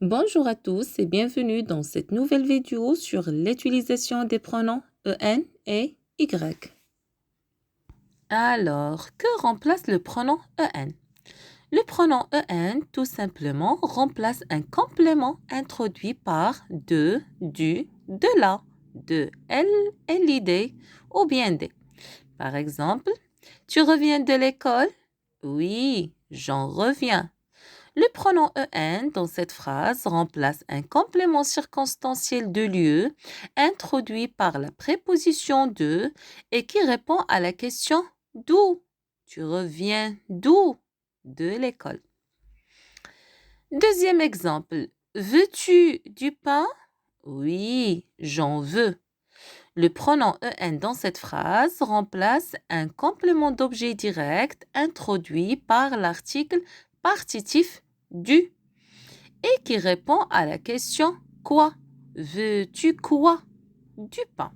Bonjour à tous et bienvenue dans cette nouvelle vidéo sur l'utilisation des pronoms EN et Y. Alors, que remplace le pronom EN? Le pronom EN, tout simplement, remplace un complément introduit par de, du, de la, de elle et l'idée ou bien des. Par exemple, tu reviens de l'école? Oui, j'en reviens. Le pronom EN dans cette phrase remplace un complément circonstanciel de lieu introduit par la préposition de et qui répond à la question d'où. Tu reviens d'où? De l'école. Deuxième exemple. Veux-tu du pain? Oui, j'en veux. Le pronom EN dans cette phrase remplace un complément d'objet direct introduit par l'article partitif du et qui répond à la question quoi? Veux-tu quoi? Du pain.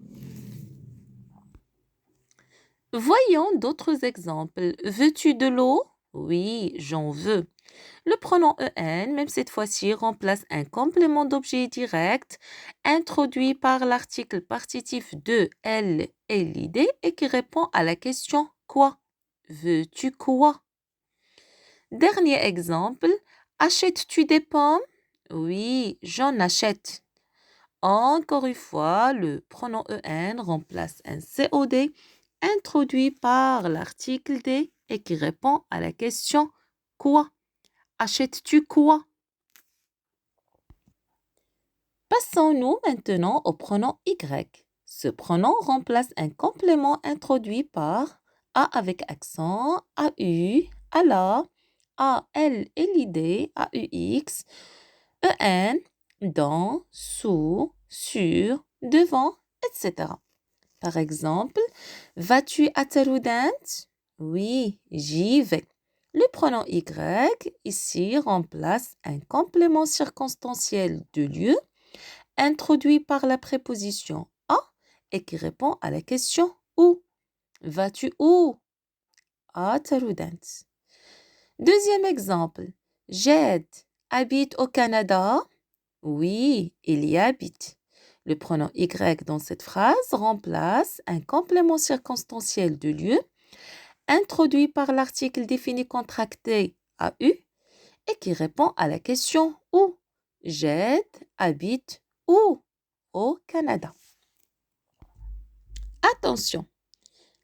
Voyons d'autres exemples. Veux-tu de l'eau? Oui, j'en veux. Le pronom EN, même cette fois-ci, remplace un complément d'objet direct introduit par l'article partitif de elle et l'idée et qui répond à la question quoi? Veux-tu quoi? Dernier exemple. Achètes-tu des pommes? Oui, j'en achète. Encore une fois, le pronom EN remplace un COD introduit par l'article D et qui répond à la question quoi? Achètes-tu quoi? Passons-nous maintenant au pronom Y. Ce pronom remplace un complément introduit par A avec accent, AU, ALA, AL et l'idée, AUX, EN, dans, sous, sur, devant, etc. Par exemple, vas-tu à Taroudant? Oui, j'y vais. Le pronom Y ici remplace un complément circonstanciel de lieu introduit par la préposition à et qui répond à la question où. Vas-tu où? À Taroudant. Deuxième exemple. Jed habite au Canada? Oui, il y habite. Le pronom Y dans cette phrase remplace un complément circonstanciel de lieu introduit par l'article défini contracté AU et qui répond à la question où. Jed habite où? Au Canada. Attention,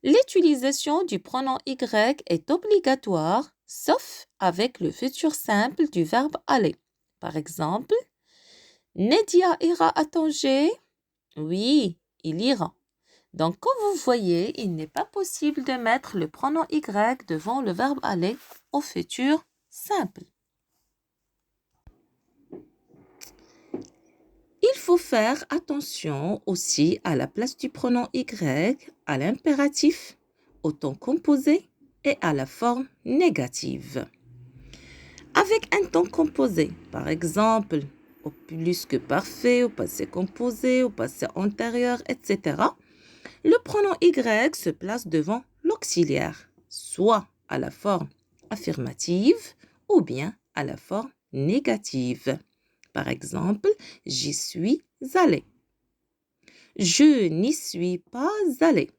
l'utilisation du pronom Y est obligatoire sauf avec le futur simple du verbe aller. Par exemple, Nedia ira à Tanger? Oui, il ira. Donc, comme vous voyez, il n'est pas possible de mettre le pronom Y devant le verbe aller au futur simple. Il faut faire attention aussi à la place du pronom Y, à l'impératif, au temps composé et à la forme négative. Avec un temps composé, par exemple, au plus que parfait, au passé composé, au passé antérieur, etc., le pronom Y se place devant l'auxiliaire, soit à la forme affirmative ou bien à la forme négative. Par exemple, j'y suis allé. Je n'y suis pas allé.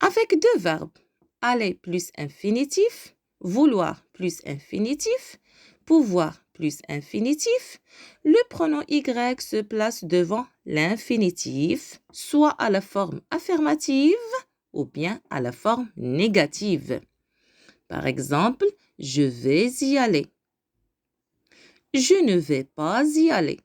Avec deux verbes, aller plus infinitif, vouloir plus infinitif, pouvoir plus infinitif, le pronom Y se place devant l'infinitif, soit à la forme affirmative ou bien à la forme négative. Par exemple, je vais y aller. Je ne vais pas y aller.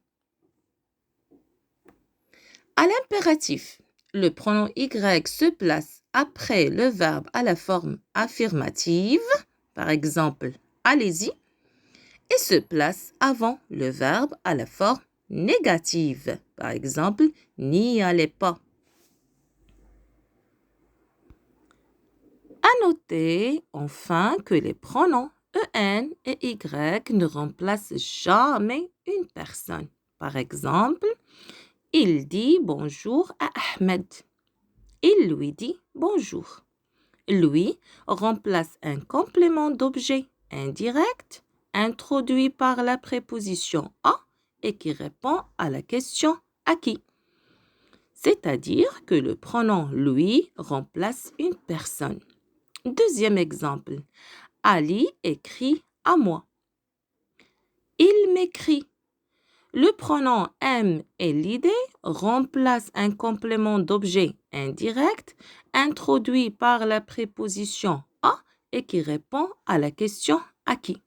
À l'impératif, le pronom Y se place après le verbe à la forme affirmative, par exemple, allez-y, et se place avant le verbe à la forme négative, par exemple, n'y allez pas. À noter enfin que les pronoms EN et Y ne remplacent jamais une personne. Par exemple, il dit bonjour à Ahmed. Il lui dit bonjour. Lui remplace un complément d'objet indirect introduit par la préposition à et qui répond à la question à qui. C'est-à-dire que le pronom lui remplace une personne. Deuxième exemple. Ali écrit à moi. Il m'écrit. Le pronom M et l'idée remplacent un complément d'objet indirect introduit par la préposition à et qui répond à la question à qui.